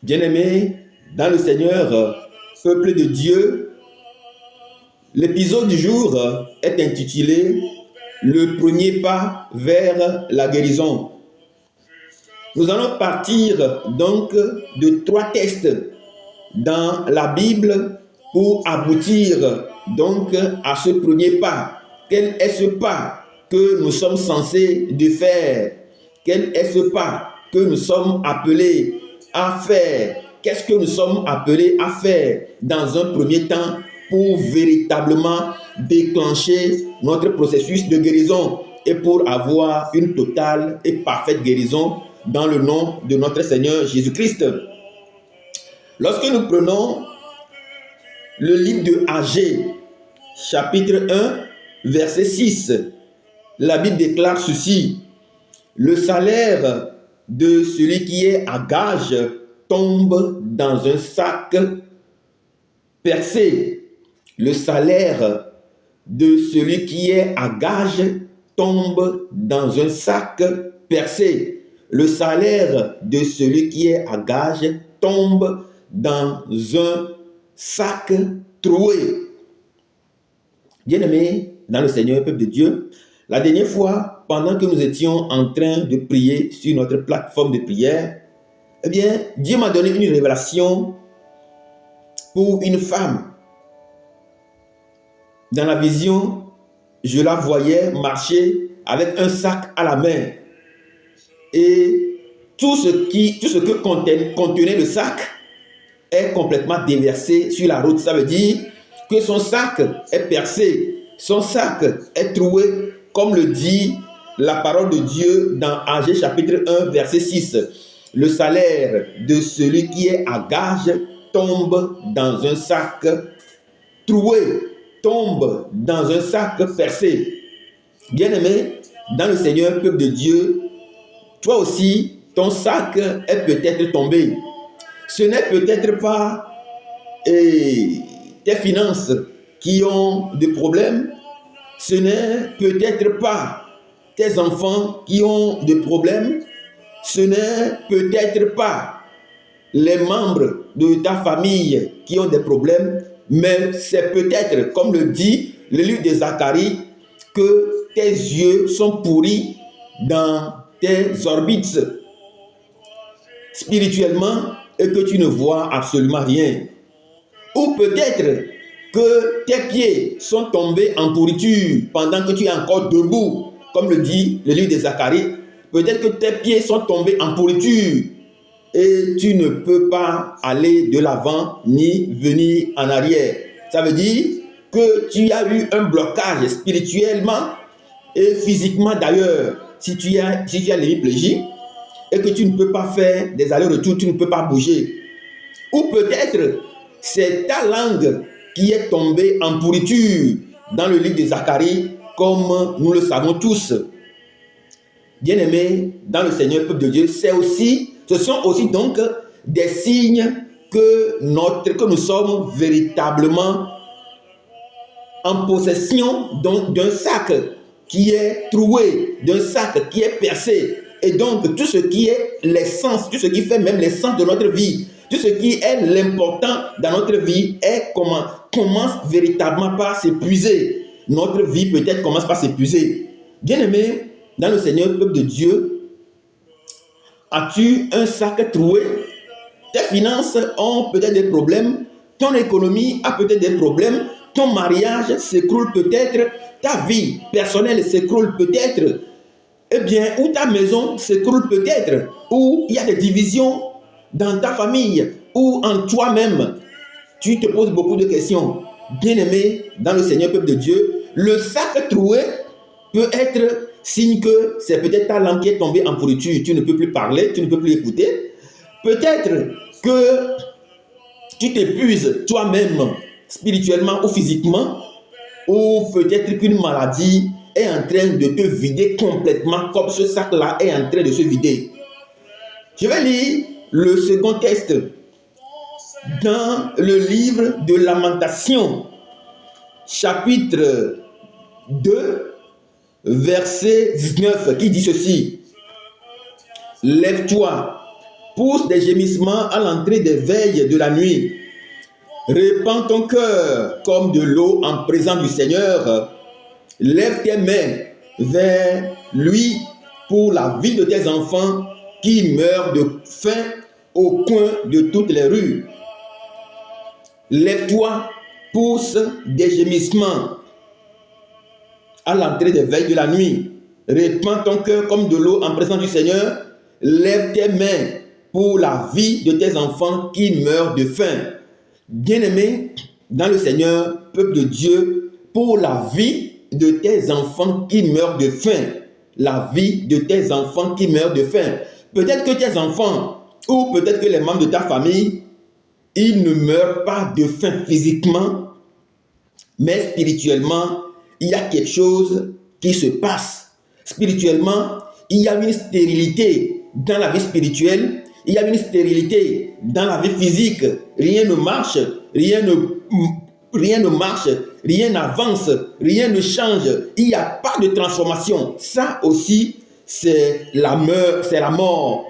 Bien-aimés dans le Seigneur, peuple de Dieu, l'épisode du jour est intitulé « Le premier pas vers la guérison ». Nous allons partir donc de 3 textes dans la Bible pour aboutir donc à ce premier pas. Quel est ce pas que nous sommes censés de faire? Quel est ce pas que nous sommes appelés à faire? Qu'est-ce que nous sommes appelés à faire dans un premier temps pour véritablement déclencher notre processus de guérison et pour avoir une totale et parfaite guérison dans le nom de notre Seigneur Jésus-Christ? Lorsque nous prenons le livre de Agé, chapitre 1, verset 6, la Bible déclare ceci: « Le salaire de celui qui est à gage tombe dans un sac percé. » Le salaire de celui qui est à gage tombe dans un sac percé. Le salaire de celui qui est à gage tombe dans un sac troué. Bien-aimés dans le Seigneur, peuple de Dieu, la dernière fois, pendant que nous étions en train de prier sur notre plateforme de prière, eh bien, Dieu m'a donné une révélation pour une femme. Dans la vision, je la voyais marcher avec un sac à la main. Et tout ce que contenait le sac est complètement déversé sur la route. Ça veut dire que son sac est percé, son sac est troué, comme le dit la parole de Dieu dans Agé chapitre 1, verset 6. Le salaire de celui qui est à gage tombe dans un sac troué, tombe dans un sac percé. Bien-aimé dans le Seigneur, peuple de Dieu, toi aussi, ton sac est peut-être tombé. Ce n'est peut-être pas tes finances qui ont des problèmes. Ce n'est peut-être pas tes enfants qui ont des problèmes. Ce n'est peut-être pas les membres de ta famille qui ont des problèmes. Mais c'est peut-être, comme le dit le livre de Zacharie, que tes yeux sont pourris dans tes orbites spirituellement et que tu ne vois absolument rien. Ou peut-être que tes pieds sont tombés en pourriture pendant que tu es encore debout, comme le dit le livre de Zacharie. Peut-être que tes pieds sont tombés en pourriture et tu ne peux pas aller de l'avant ni venir en arrière. Ça veut dire que tu as eu un blocage spirituellement et physiquement d'ailleurs. Si tu as l'hémiplégie et que tu ne peux pas faire des allers-retours, tu ne peux pas bouger. Ou peut-être c'est ta langue qui est tombée en pourriture dans le livre de Zacharie, comme nous le savons tous. Bien-aimés dans le Seigneur, peuple de Dieu, ce sont aussi donc des signes que nous sommes véritablement en possession d'un sac qui est troué, d'un sac qui est percé. Et donc, tout ce qui est l'essence, tout ce qui fait même l'essence de notre vie, tout ce qui est l'important dans notre vie commence véritablement par s'épuiser. Notre vie peut-être commence par s'épuiser. Bien-aimé, dans le Seigneur, peuple de Dieu, as-tu un sac troué? Tes finances ont peut-être des problèmes, ton économie a peut-être des problèmes, ton mariage s'écroule peut-être, ta vie personnelle s'écroule peut-être, ou ta maison s'écroule peut-être, ou il y a des divisions dans ta famille, ou en toi-même. Tu te poses beaucoup de questions. Bien-aimé dans le Seigneur, peuple de Dieu, le sac troué peut être signe que c'est peut-être ta langue qui est tombée en pourriture. Tu ne peux plus parler, tu ne peux plus écouter. Peut-être que tu t'épuises toi-même spirituellement ou physiquement, ou peut-être qu'une maladie est en train de te vider complètement, comme ce sac-là est en train de se vider. Je vais lire le second texte dans le livre de Lamentations, chapitre 2, verset 19, qui dit ceci: « Lève-toi, pousse des gémissements à l'entrée des veilles de la nuit. Répands ton cœur comme de l'eau en présence du Seigneur. Lève tes mains vers lui pour la vie de tes enfants qui meurent de faim au coin de toutes les rues. Lève-toi, pousse des gémissements à l'entrée des veilles de la nuit. Répands ton cœur comme de l'eau en présence du Seigneur. Lève tes mains pour la vie de tes enfants qui meurent de faim. Bien-aimés dans le Seigneur, peuple de Dieu, pour la vie de tes enfants qui meurent de faim. La vie de tes enfants qui meurent de faim. Peut-être que tes enfants, ou peut-être que les membres de ta famille, ils ne meurent pas de faim physiquement, mais spirituellement, il y a quelque chose qui se passe. Spirituellement, il y a une stérilité dans la vie spirituelle, il y a une stérilité dans la vie physique. Rien ne marche, rien ne marche, rien n'avance, rien ne change. Il n'y a pas de transformation. Ça aussi, c'est la mort.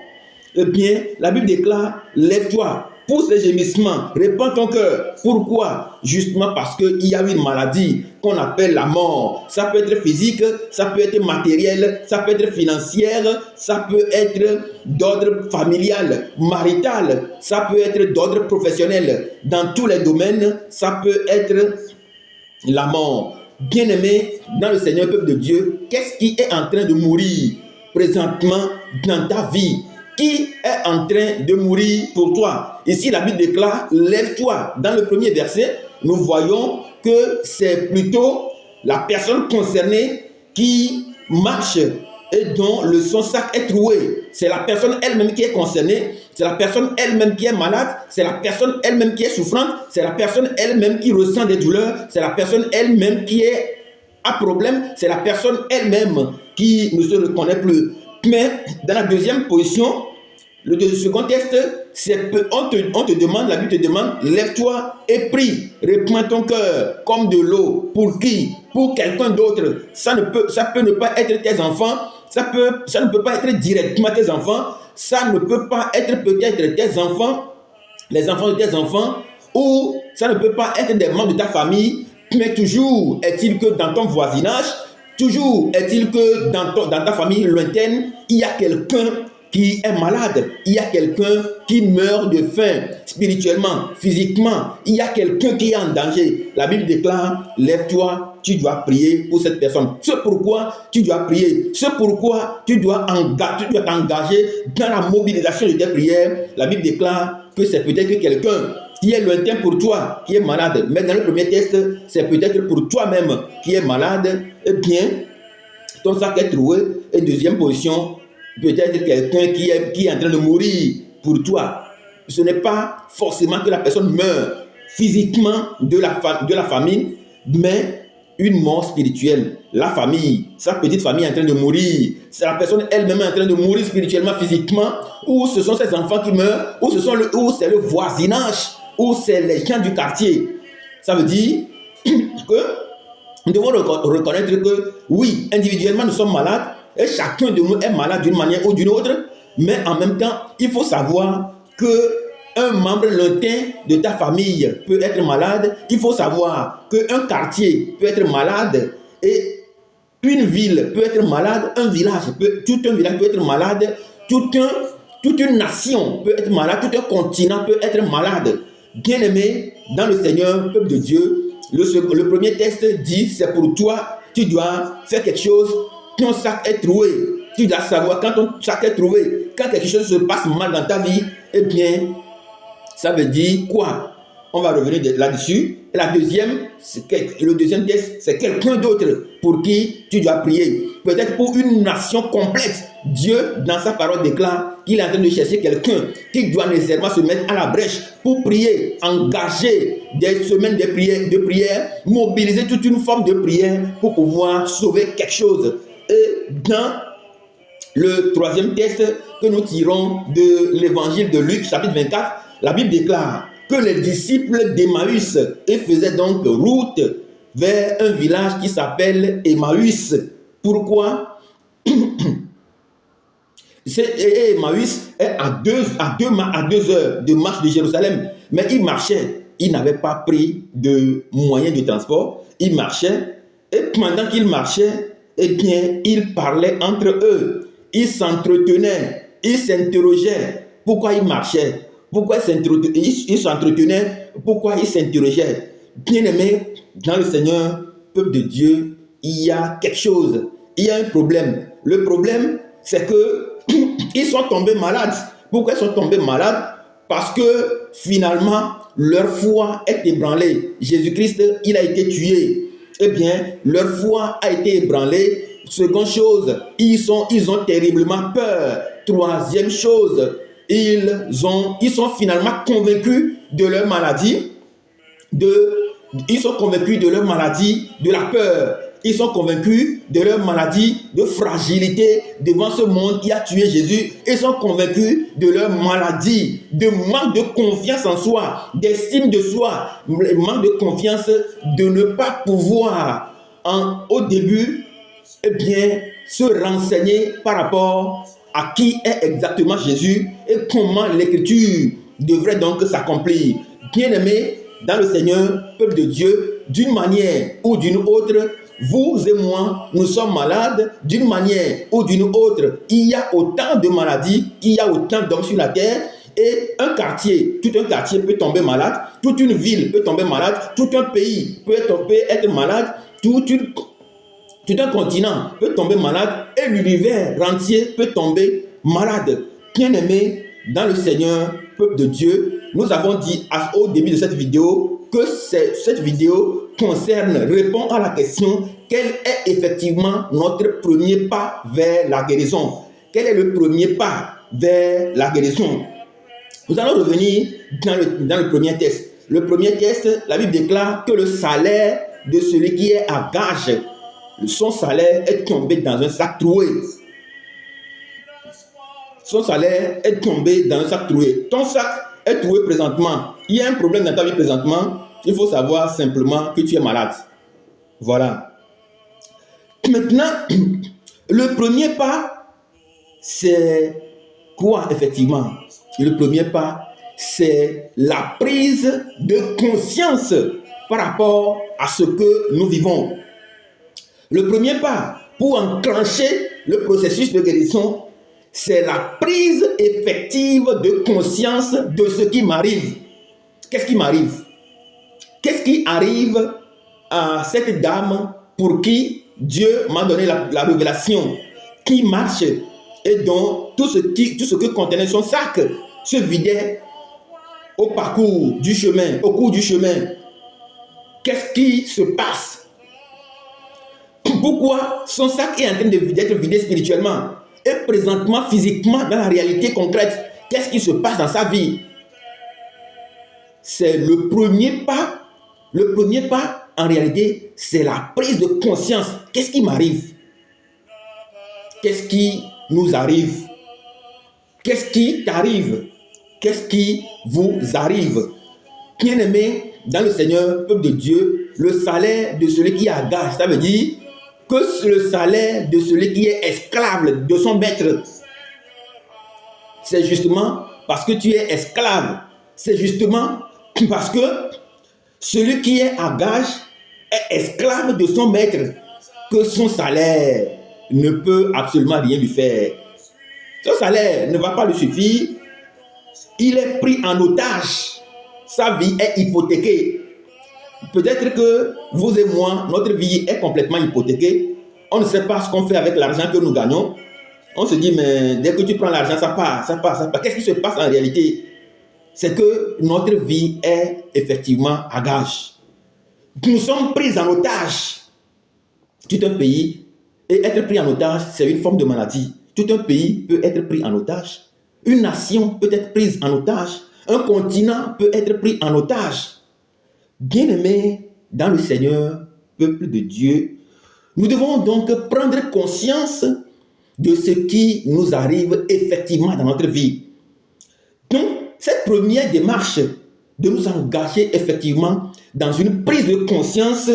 Eh bien, la Bible déclare, lève-toi, pousse les gémissements, répands ton cœur. Pourquoi? Justement parce qu'il y a une maladie qu'on appelle la mort. Ça peut être physique, ça peut être matériel, ça peut être financière, ça peut être d'ordre familial, marital, ça peut être d'ordre professionnel. Dans tous les domaines, ça peut être la mort. Bien-aimé dans le Seigneur, peuple de Dieu, qu'est-ce qui est en train de mourir présentement dans ta vie? Qui est en train de mourir pour toi? Ici, la Bible déclare, lève-toi. Dans le premier verset, nous voyons que c'est plutôt la personne concernée qui marche et dont son sac est troué. C'est la personne elle-même qui est concernée. C'est la personne elle-même qui est malade. C'est la personne elle-même qui est souffrante. C'est la personne elle-même qui ressent des douleurs. C'est la personne elle-même qui est à problème. C'est la personne elle-même qui ne se reconnaît plus. Mais dans la deuxième position, le second texte, on te demande, la Bible te demande, lève-toi et prie, répands ton cœur comme de l'eau. Pour qui? Pour quelqu'un d'autre. Ça peut ne pas être tes enfants, ça ne peut pas être directement tes enfants, ça ne peut pas être peut-être tes enfants, les enfants de tes enfants, ou ça ne peut pas être des membres de ta famille, mais toujours est-il que dans ton voisinage, toujours est-il que dans ta famille lointaine, il y a quelqu'un qui est malade, il y a quelqu'un qui meurt de faim, spirituellement, physiquement, il y a quelqu'un qui est en danger. La Bible déclare, lève-toi, tu dois prier pour cette personne. C'est pourquoi tu dois prier, c'est pourquoi tu dois t'engager dans la mobilisation de tes prières. La Bible déclare que c'est peut-être quelqu'un qui est lointain pour toi, qui est malade. Mais dans le premier texte, c'est peut-être pour toi-même qui est malade. Eh bien, ton sac est troué. Et deuxième position, peut-être quelqu'un qui est en train de mourir pour toi. Ce n'est pas forcément que la personne meurt physiquement de la famine, mais une mort spirituelle. La famille, sa petite famille est en train de mourir. C'est la personne elle-même en train de mourir spirituellement, physiquement, ou ce sont ses enfants qui meurent, ou c'est le voisinage, ou c'est les gens du quartier. Ça veut dire que nous devons reconnaître que oui, individuellement nous sommes malades, et chacun de nous est malade d'une manière ou d'une autre, mais en même temps, il faut savoir qu'un membre lointain de ta famille peut être malade. Il faut savoir qu'un quartier peut être malade et une ville peut être malade, tout un village peut être malade, toute une nation peut être malade, tout un continent peut être malade. Bien-aimé dans le Seigneur, peuple de Dieu, le premier texte dit, c'est pour toi, tu dois faire quelque chose. Ton sac est troué. Tu dois savoir quand ton sac est trouvé, quand quelque chose se passe mal dans ta vie, eh bien, ça veut dire quoi? On va revenir là-dessus. Et le deuxième texte, c'est quelqu'un d'autre pour qui tu dois prier. Peut-être pour une nation complète. Dieu, dans sa parole, déclare qu'il est en train de chercher quelqu'un qui doit nécessairement se mettre à la brèche pour prier, engager des semaines de prière, mobiliser toute une forme de prière pour pouvoir sauver quelque chose. Et dans le troisième texte que nous tirons de l'évangile de Luc, chapitre 24, la Bible déclare que les disciples d'Emmaüs faisaient donc route vers un village qui s'appelle Emmaüs. Pourquoi? Emmaüs est à 2 heures de marche de Jérusalem. Mais ils marchaient. Ils n'avaient pas pris de moyens de transport. Ils marchaient. Et pendant qu'ils marchaient, eh bien, ils parlaient entre eux. Ils s'entretenaient. Ils s'interrogeaient. Pourquoi ils marchaient? Pourquoi ils s'entretenaient? Pourquoi ils s'interrogeaient? Bien-aimés, dans le Seigneur, peuple de Dieu, il y a quelque chose. Il y a un problème. Le problème, c'est que ils sont tombés malades. Pourquoi ils sont tombés malades? Parce que finalement, leur foi est ébranlée. Jésus-Christ, il a été tué. Eh bien, leur foi a été ébranlée. Seconde chose, ils ont terriblement peur. Troisième chose, ils sont finalement convaincus de leur maladie. Ils sont convaincus de leur maladie, de la peur. Ils sont convaincus de leur maladie de fragilité devant ce monde qui a tué Jésus. Ils sont convaincus de leur maladie de manque de confiance en soi, d'estime de soi, manque de confiance de ne pas pouvoir au début, eh bien, se renseigner par rapport à qui est exactement Jésus et comment l'écriture devrait donc s'accomplir. Bien-aimés dans le Seigneur, peuple de Dieu, d'une manière ou d'une autre, vous et moi, nous sommes malades d'une manière ou d'une autre. Il y a autant de maladies, il y a autant d'hommes sur la terre. Et tout un quartier peut tomber malade, toute une ville peut tomber malade, tout un pays peut être malade, tout un continent peut tomber malade et l'univers entier peut tomber malade. Bien-aimés dans le Seigneur, peuple de Dieu, nous avons dit au début de cette vidéo que cette vidéo répond à la question: quel est effectivement notre premier pas vers la guérison? Quel est le premier pas vers la guérison? Nous allons revenir dans le premier texte. Le premier texte, la Bible déclare que le salaire de celui qui est à gage, son salaire est tombé dans un sac troué. Son salaire est tombé dans un sac troué. Ton sac est troué présentement. Il y a un problème dans ta vie présentement. Il faut savoir simplement que tu es malade. Voilà. Maintenant, le premier pas, c'est quoi effectivement? Le premier pas, c'est la prise de conscience par rapport à ce que nous vivons. Le premier pas pour enclencher le processus de guérison, c'est la prise effective de conscience de ce qui m'arrive. Qu'est-ce qui m'arrive? Qu'est-ce qui arrive à cette dame pour qui Dieu m'a donné la révélation, qui marche et dont tout ce que contenait son sac se vidait au cours du chemin. Qu'est-ce qui se passe? Pourquoi son sac est en train d'être vidé spirituellement et présentement, physiquement, dans la réalité concrète? Qu'est-ce qui se passe dans sa vie? C'est le premier pas. Le premier pas, en réalité, c'est la prise de conscience. Qu'est-ce qui m'arrive? Qu'est-ce qui nous arrive? Qu'est-ce qui t'arrive? Qu'est-ce qui vous arrive? Bien-aimés dans le Seigneur, peuple de Dieu, le salaire de celui qui est à gage, ça veut dire que le salaire de celui qui est esclave de son maître, c'est justement parce que tu es esclave. C'est justement parce que celui qui est à gage est esclave de son maître que son salaire ne peut absolument rien lui faire. Son salaire ne va pas lui suffire. Il est pris en otage. Sa vie est hypothéquée. Peut-être que vous et moi, notre vie est complètement hypothéquée. On ne sait pas ce qu'on fait avec l'argent que nous gagnons. On se dit, mais dès que tu prends l'argent, ça part. Qu'est-ce qui se passe en réalité? C'est que notre vie est effectivement à gage. Nous sommes pris en otage. Tout un pays, et être pris en otage, c'est une forme de maladie. Tout un pays peut être pris en otage. Une nation peut être prise en otage. Un continent peut être pris en otage. Bien-aimés dans le Seigneur, peuple de Dieu, nous devons donc prendre conscience de ce qui nous arrive effectivement dans notre vie. Donc, cette première démarche de nous engager effectivement dans une prise de conscience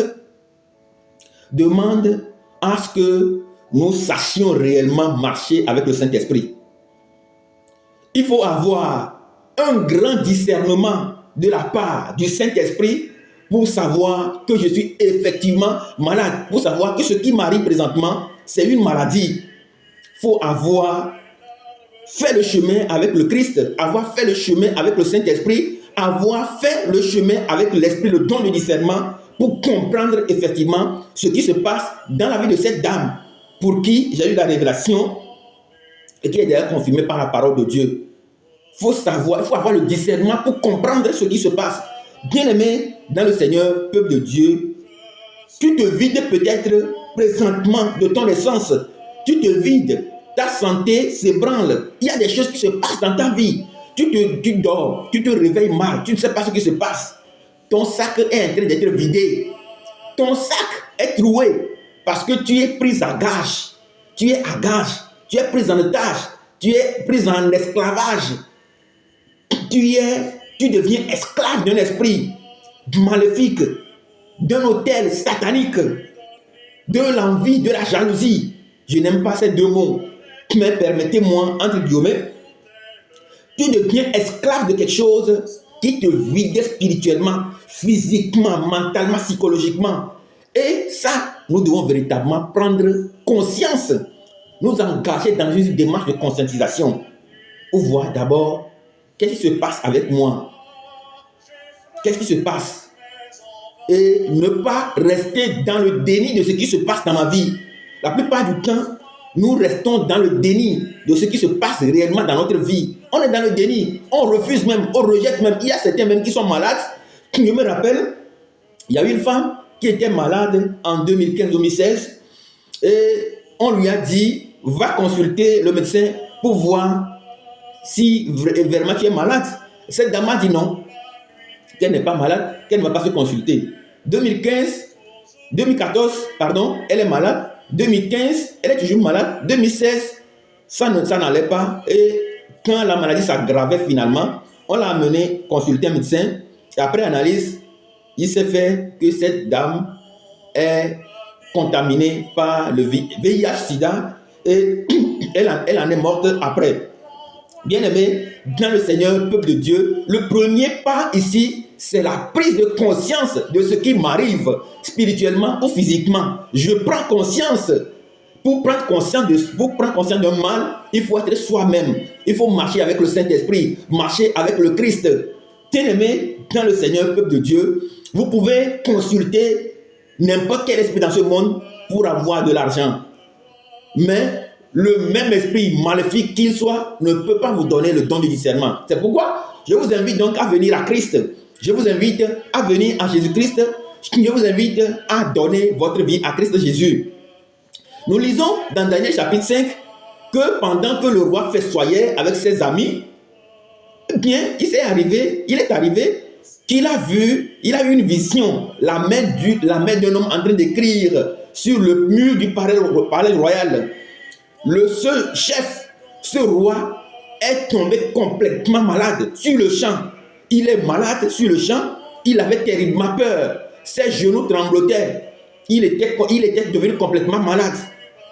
demande à ce que nous sachions réellement marcher avec le Saint-Esprit. il faut avoir un grand discernement de la part du Saint-Esprit pour savoir que je suis effectivement malade, pour savoir que ce qui m'arrive présentement, c'est une maladie. Il faut avoir fait le chemin avec le Christ, avoir fait le chemin avec le Saint-Esprit, avoir fait le chemin avec l'Esprit, le don de discernement, pour comprendre effectivement ce qui se passe dans la vie de cette dame, pour qui j'ai eu la révélation et qui est d'ailleurs confirmée par la parole de Dieu. Il faut savoir, il faut avoir le discernement pour comprendre ce qui se passe. Bien-aimé dans le Seigneur, peuple de Dieu, tu te vides peut-être présentement de ton essence. Tu te vides, ta santé s'ébranle. Il y a des choses qui se passent dans ta vie. Tu dors, tu te réveilles mal, tu ne sais pas ce qui se passe. Ton sac est en train d'être vidé. Ton sac est troué parce que tu es pris à gage. Tu es à gage. Tu es pris en otage. Tu es pris en esclavage. Tu deviens esclave d'un esprit maléfique, d'un autel satanique, de l'envie, de la jalousie. Je n'aime pas ces deux mots, mais permettez-moi, entre guillemets, tu deviens esclave de quelque chose qui te vide spirituellement, physiquement, mentalement, psychologiquement. Et ça, nous devons véritablement prendre conscience, nous engager dans une démarche de conscientisation pour voir d'abord qu'est-ce qui se passe avec moi. Qu'est-ce qui se passe? Et ne pas rester dans le déni de ce qui se passe dans ma vie. La plupart du temps, nous restons dans le déni de ce qui se passe réellement dans notre vie. On est dans le déni, on refuse même, on rejette même. Il y a certains même qui sont malades. Je me rappelle, il y a une femme qui était malade en 2015-2016 et on lui a dit, va consulter le médecin pour voir si vraiment tu es malade. Cette dame a dit non, qu'elle n'est pas malade, qu'elle ne va pas se consulter. 2014, elle est malade. 2015, elle est toujours malade. 2016, ça n'allait pas. Et quand la maladie s'aggravait finalement, on l'a amenée consulter un médecin. Et après analyse, il s'est fait que cette dame est contaminée par le VIH-Sida et elle en est morte après. Bien-aimé, dans le Seigneur, peuple de Dieu, le premier pas ici, c'est la prise de conscience de ce qui m'arrive spirituellement ou physiquement. Je prends conscience. Pour prendre conscience d'un mal, il faut être soi-même. Il faut marcher avec le Saint-Esprit, marcher avec le Christ. Bien-aimé, dans le Seigneur, peuple de Dieu, vous pouvez consulter n'importe quel esprit dans ce monde pour avoir de l'argent. Mais le même esprit maléfique qu'il soit ne peut pas vous donner le don du discernement. C'est pourquoi je vous invite donc à venir à Christ. Je vous invite à venir à Jésus-Christ. Je vous invite à donner votre vie à Christ Jésus. Nous lisons dans Daniel chapitre 5 que pendant que le roi festoyait avec ses amis, eh bien, il est arrivé qu'il a eu une vision, la main d'un homme en train d'écrire sur le mur du palais royal. Ce chef, ce roi, est tombé complètement malade sur le champ. Il est malade sur le champ. Il avait terriblement peur. Ses genoux tremblotaient. Il était devenu complètement malade.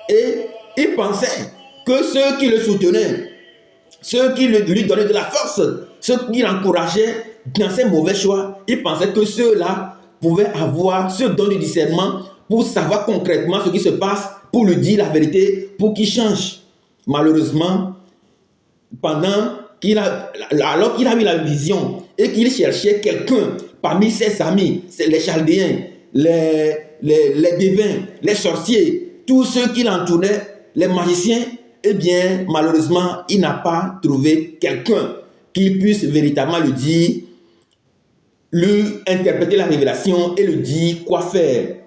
Et il pensait que ceux qui le soutenaient, ceux qui lui donnaient de la force, ceux qui l'encourageaient dans ses mauvais choix, il pensait que ceux-là pouvaient avoir ce don de discernement pour savoir concrètement ce qui se passe, pour lui dire la vérité, pour qu'il change. Malheureusement, alors qu'il a eu la vision et qu'il cherchait quelqu'un parmi ses amis, les Chaldéens, les devins, les sorciers, tous ceux qui l'entouraient, les magiciens, eh bien, malheureusement, il n'a pas trouvé quelqu'un qui puisse véritablement lui interpréter la révélation et lui dire quoi faire.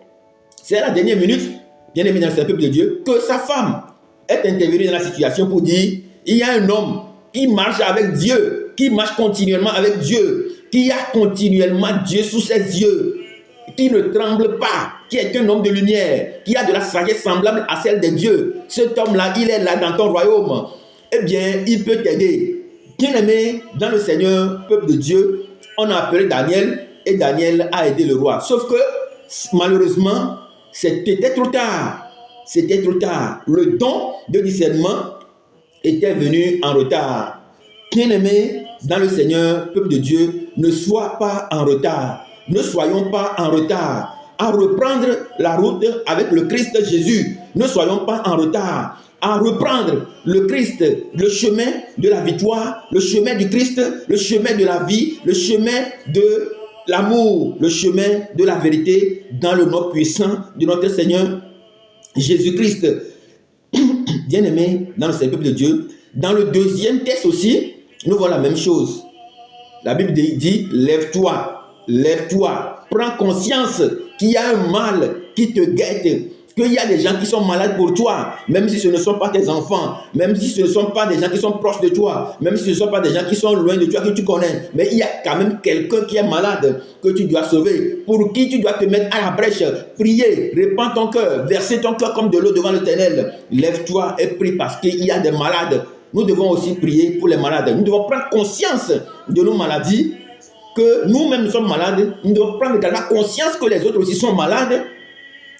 C'est à la dernière minute, bien aimé dans le peuple de Dieu, que sa femme est intervenue dans la situation pour dire, il y a un homme qui marche avec Dieu, qui marche continuellement avec Dieu, qui a continuellement Dieu sous ses yeux, qui ne tremble pas, qui est un homme de lumière, qui a de la sagesse semblable à celle de Dieu. Cet homme-là, il est là dans ton royaume. Eh bien, il peut t'aider. Bien-aimé, dans le Seigneur, peuple de Dieu, on a appelé Daniel et Daniel a aidé le roi. Sauf que, malheureusement, c'était trop tard. C'était trop tard. Le don de discernement était venu en retard. Bien-aimés dans le Seigneur, peuple de Dieu, ne sois pas en retard. Ne soyons pas en retard à reprendre la route avec le Christ Jésus. Ne soyons pas en retard à reprendre le Christ, le chemin de la victoire, le chemin du Christ, le chemin de la vie, le chemin de l'amour, le chemin de la vérité dans le nom puissant de notre Seigneur Jésus-Christ. Bien-aimés dans le Seigneur, peuple de Dieu, dans le deuxième texte aussi, nous voyons la même chose. La Bible dit, lève-toi, lève-toi, prends conscience qu'il y a un mal qui te guette, qu'il y a des gens qui sont malades pour toi, même si ce ne sont pas tes enfants, même si ce ne sont pas des gens qui sont proches de toi, même si ce ne sont pas des gens qui sont loin de toi, que tu connais, mais il y a quand même quelqu'un qui est malade, que tu dois sauver, pour qui tu dois te mettre à la brèche, prier, répandre ton cœur, verser ton cœur comme de l'eau devant l'Éternel. Lève-toi et prie parce qu'il y a des malades. Nous devons aussi prier pour les malades. Nous devons prendre conscience de nos maladies, que nous-mêmes sommes malades. Nous devons prendre également conscience que les autres aussi sont malades.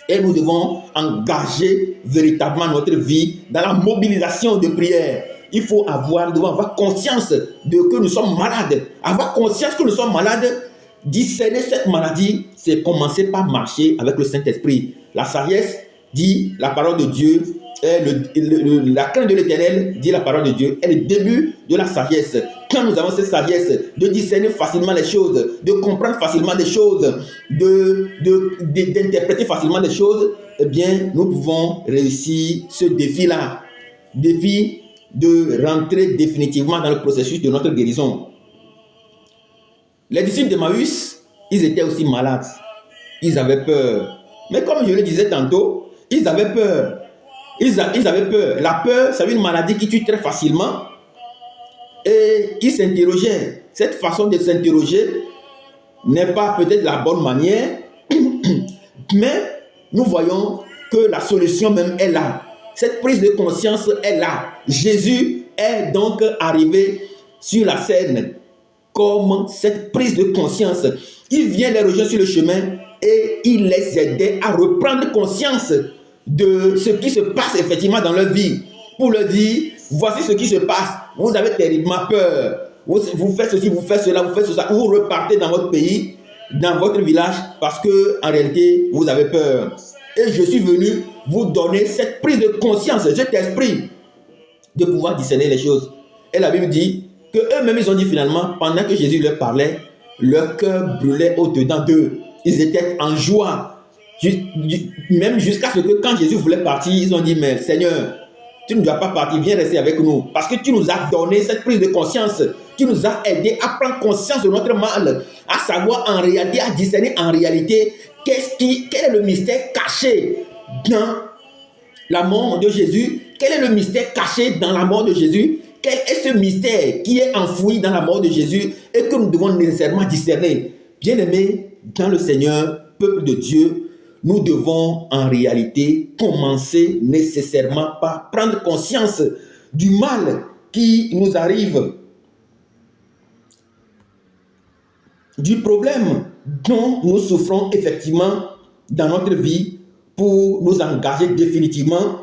Et nous devons engager véritablement notre vie dans la mobilisation de prière. Nous devons avoir conscience de que nous sommes malades. Avoir conscience que nous sommes malades, discerner cette maladie, c'est commencer par marcher avec le Saint-Esprit. La sagesse dit la parole de Dieu. La crainte de l'Éternel, dit la parole de Dieu, est le début de la sagesse. Quand nous avons cette sagesse de discerner facilement les choses, de comprendre facilement les choses, d'interpréter facilement les choses, eh bien, nous pouvons réussir ce défi-là. Défi de rentrer définitivement dans le processus de notre guérison. Les disciples d'Emmaüs, ils étaient aussi malades. Ils avaient peur. Mais comme je le disais tantôt, ils avaient peur. Ils avaient peur. La peur, c'est une maladie qui tue très facilement. Et ils s'interrogeaient. Cette façon de s'interroger n'est pas peut-être la bonne manière, mais nous voyons que la solution même est là. Cette prise de conscience est là. Jésus est donc arrivé sur la scène comme cette prise de conscience. Il vient les rejoindre sur le chemin et il les aidait à reprendre conscience de ce qui se passe effectivement dans leur vie, pour leur dire, voici ce qui se passe, vous avez terriblement peur, vous faites ceci, vous faites cela, vous faites cela, vous repartez dans votre pays, dans votre village, parce que en réalité, vous avez peur. Et je suis venu vous donner cette prise de conscience, cet esprit de pouvoir discerner les choses. Et la Bible dit que eux-mêmes, ils ont dit finalement, pendant que Jésus leur parlait, leur cœur brûlait au-dedans d'eux. Ils étaient en joie. Même jusqu'à ce que quand Jésus voulait partir, ils ont dit, mais Seigneur, tu ne dois pas partir, viens rester avec nous. Parce que tu nous as donné cette prise de conscience. Tu nous as aidé à prendre conscience de notre mal, à savoir en réalité, à discerner en réalité quel est le mystère caché dans la mort de Jésus. Quel est le mystère caché dans la mort de Jésus? Quel est ce mystère qui est enfoui dans la mort de Jésus et que nous devons nécessairement discerner? Bien-aimés dans le Seigneur, peuple de Dieu, nous devons en réalité commencer nécessairement par prendre conscience du mal qui nous arrive, du problème dont nous souffrons effectivement dans notre vie pour nous engager définitivement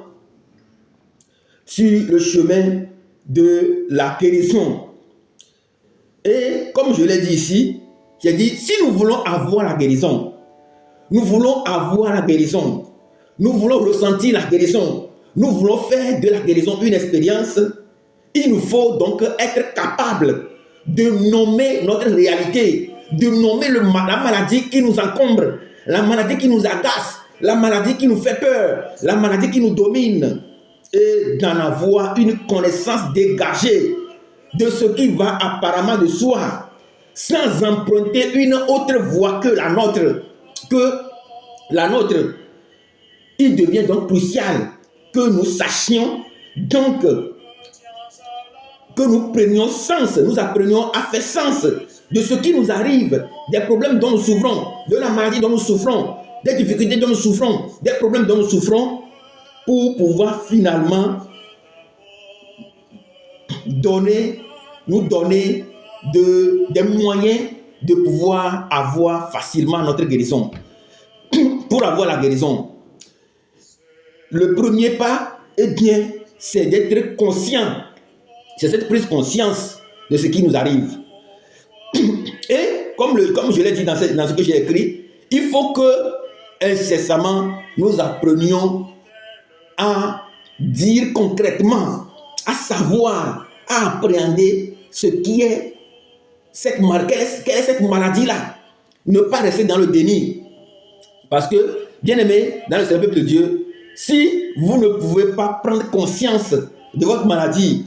sur le chemin de la guérison. Et comme je l'ai dit ici, j'ai dit, si nous voulons avoir la guérison, nous voulons avoir la guérison, nous voulons ressentir la guérison, nous voulons faire de la guérison une expérience, il nous faut donc être capable de nommer notre réalité, de nommer la maladie qui nous encombre, la maladie qui nous agace, la maladie qui nous fait peur, la maladie qui nous domine, et d'en avoir une connaissance dégagée de ce qui va apparemment de soi, sans emprunter une autre voie que la nôtre. Il devient donc crucial que nous sachions donc que nous prenions sens, nous apprenions à faire sens de ce qui nous arrive, des problèmes dont nous souffrons, de la maladie dont nous souffrons, des difficultés dont nous souffrons, des problèmes dont nous souffrons, pour pouvoir finalement nous donner des moyens de pouvoir avoir facilement notre guérison. Pour avoir la guérison, le premier pas, eh bien, c'est d'être conscient. C'est cette prise de conscience de ce qui nous arrive. Et comme je l'ai dit dans ce que j'ai écrit, il faut que incessamment nous apprenions à dire concrètement, à savoir, à appréhender ce qui est quelle est cette maladie-là. Ne pas rester dans le déni. Parce que, bien aimé, dans le peuple de Dieu, si vous ne pouvez pas prendre conscience de votre maladie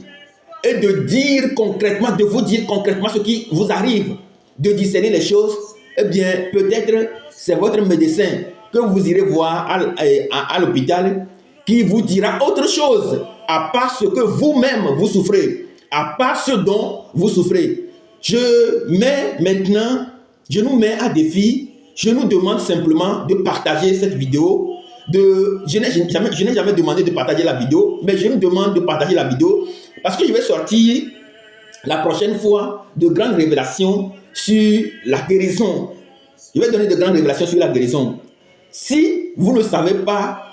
et de dire concrètement, de vous dire concrètement ce qui vous arrive, de discerner les choses, eh bien, peut-être c'est votre médecin que vous irez voir à l'hôpital qui vous dira autre chose, à part ce que vous-même vous souffrez, à part ce dont vous souffrez. Je nous mets à défi, je nous demande simplement de partager cette vidéo. Je n'ai jamais demandé de partager la vidéo, mais je nous demande de partager la vidéo parce que je vais sortir la prochaine fois de grandes révélations sur la guérison. Je vais donner de grandes révélations sur la guérison. Si vous ne savez pas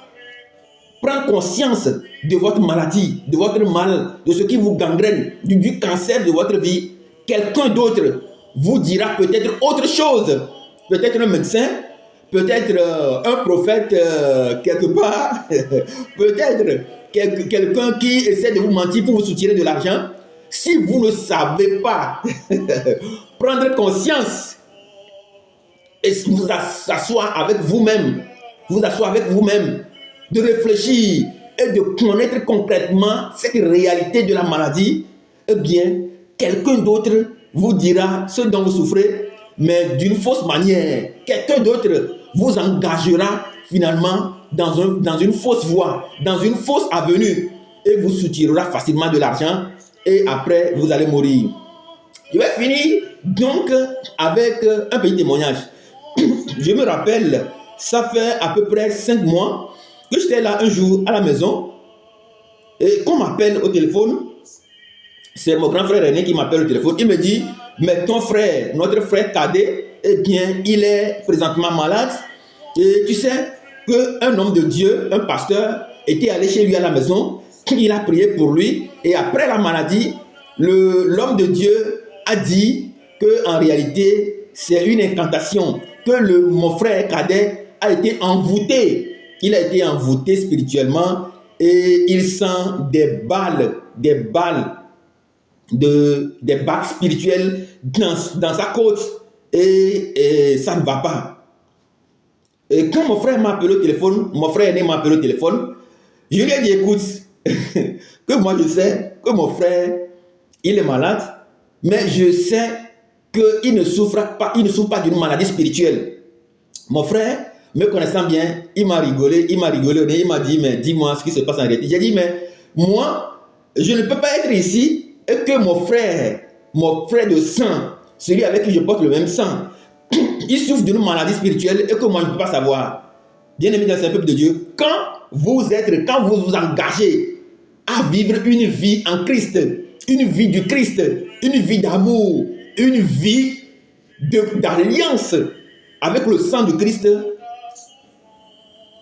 prendre conscience de votre maladie, de votre mal, de ce qui vous gangrène, du cancer de votre vie, quelqu'un d'autre vous dira peut-être autre chose. Peut-être un médecin, peut-être un prophète quelque part, peut-être quelqu'un qui essaie de vous mentir pour vous soutirer de l'argent. Si vous ne savez pas prendre conscience et vous asseoir avec vous-même, de réfléchir et de connaître concrètement cette réalité de la maladie, eh bien, quelqu'un d'autre vous dira ce dont vous souffrez, mais d'une fausse manière. Quelqu'un d'autre vous engagera finalement dans une fausse voie, dans une fausse avenue, et vous soutirera facilement de l'argent, et après, vous allez mourir. Je vais finir donc avec un petit témoignage. Je me rappelle, ça fait à peu près 5 mois que j'étais là un jour à la maison, et qu'on m'appelle au téléphone. C'est mon grand frère aîné qui m'appelle au téléphone. Il me dit, mais ton frère, notre frère cadet, eh bien, il est présentement malade. Et tu sais qu'un homme de Dieu, un pasteur, était allé chez lui à la maison. Il a prié pour lui. Et après la maladie, l'homme de Dieu a dit qu'en réalité, c'est une incantation. Que mon frère cadet a été envoûté. Il a été envoûté spirituellement. Et il sent des bagues spirituelles dans sa côte et ça ne va pas. Et quand mon frère m'a appelé au téléphone, mon frère aîné m'a appelé au téléphone, je lui ai dit, écoute, que moi je sais que mon frère, il est malade, mais je sais qu'il ne souffre pas d'une maladie spirituelle. Mon frère, me connaissant bien, il m'a rigolé, il m'a dit, mais dis-moi ce qui se passe en réalité. J'ai dit, mais moi, je ne peux pas être ici et que mon frère de sang, celui avec qui je porte le même sang, il souffre d'une maladie spirituelle et que moi je ne peux pas savoir. Bien aimé dans ce peuple de Dieu, quand vous vous engagez à vivre une vie en Christ, une vie du Christ, une vie d'amour, une vie d'alliance avec le sang du Christ,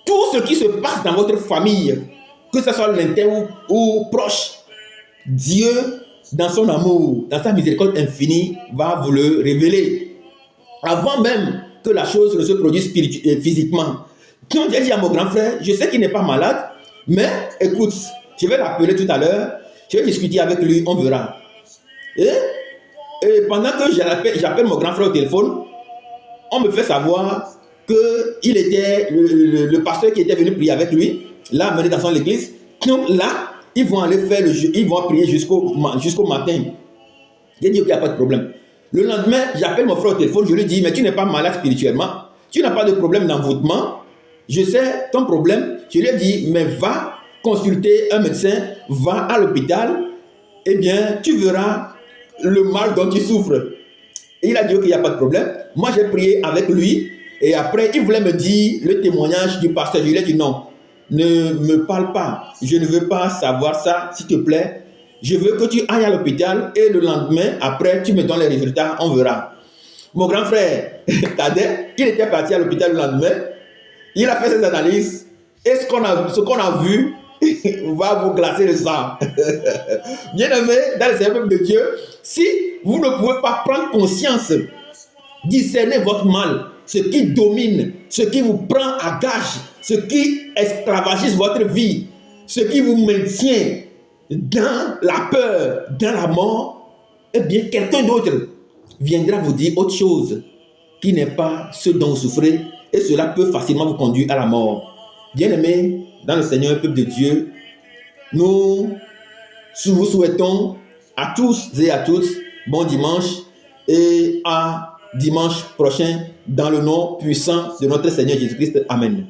tout ce qui se passe dans votre famille, que ce soit l'interne ou proche, Dieu, dans son amour, dans sa miséricorde infinie, va vous le révéler. Avant même que la chose ne se produise physiquement. Quand j'ai dit à mon grand frère, je sais qu'il n'est pas malade, mais écoute, je vais l'appeler tout à l'heure, je vais discuter avec lui, on verra. Et pendant que j'appelle mon grand frère au téléphone, on me fait savoir qu'il était le pasteur qui était venu prier avec lui, l'a amené dans son église. Donc là, ils vont aller ils vont prier jusqu'au matin. J'ai dit qu'il n'y a pas de problème. Le lendemain, j'appelle mon frère au téléphone, je lui dis, mais tu n'es pas malade spirituellement, tu n'as pas de problème d'envoûtement, je sais ton problème. Je lui ai dit, mais va consulter un médecin, va à l'hôpital, eh bien, tu verras le mal dont tu souffres. Et il a dit qu'il n'y a pas de problème. Moi, j'ai prié avec lui, et après, il voulait me dire le témoignage du pasteur. Je lui ai dit, non, ne me parle pas, je ne veux pas savoir ça, s'il te plaît. Je veux que tu ailles à l'hôpital et le lendemain, après, tu me donnes les résultats, on verra. Mon grand frère, cadet, il était parti à l'hôpital le lendemain. Il a fait ses analyses. Et ce qu'on a vu, va vous glacer le sang. Bien-aimé, dans le Seigneur de Dieu, si vous ne pouvez pas prendre conscience, discerner votre mal, ce qui domine, ce qui vous prend à gage, ce qui esclavagise votre vie, ce qui vous maintient dans la peur, dans la mort, eh bien, quelqu'un d'autre viendra vous dire autre chose qui n'est pas ce dont vous souffrez, et cela peut facilement vous conduire à la mort. Bien-aimés, dans le Seigneur, peuple de Dieu, nous vous souhaitons à tous et à toutes bon dimanche et à dimanche prochain dans le nom puissant de notre Seigneur Jésus-Christ. Amen.